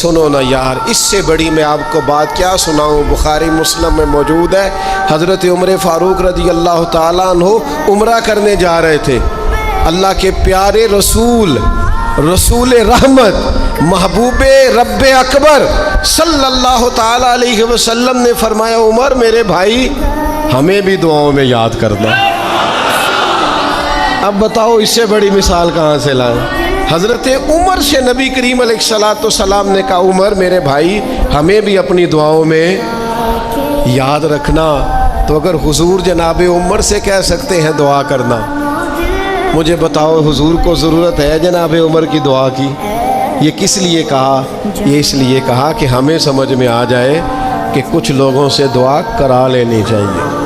सुनो ना यार, इससे बड़ी मैं आपको बात क्या सुनाऊं। बुखारी मुस्लिम में मौजूद है, हज़रत उमर फ़ारूक रज़ी अल्लाह ताला अन्हु उम्रा करने जा रहे थे। अल्लाह के प्यारे रसूल, रसूल रहमत, महबूबे रब्बे अकबर सल्लल्लाहु ताला अलैहि वसल्लम ने फरमाया, उमर मेरे भाई हमें भी दुआओं में याद करना। अब बताओ इससे बड़ी मिसाल कहाँ से लाएं। हज़रत उमर से नबी करीम अलैहिस्सलाम ने कहा, उमर मेरे भाई हमें भी अपनी दुआओं में याद रखना। तो अगर हुजूर जनाब उमर से कह सकते हैं दुआ करना, मुझे बताओ हुजूर को ज़रूरत है जनाब उमर की दुआ की? ये किस लिए कहा? ये इसलिए कहा कि हमें समझ में आ जाए कि कुछ लोगों से दुआ करा लेनी चाहिए।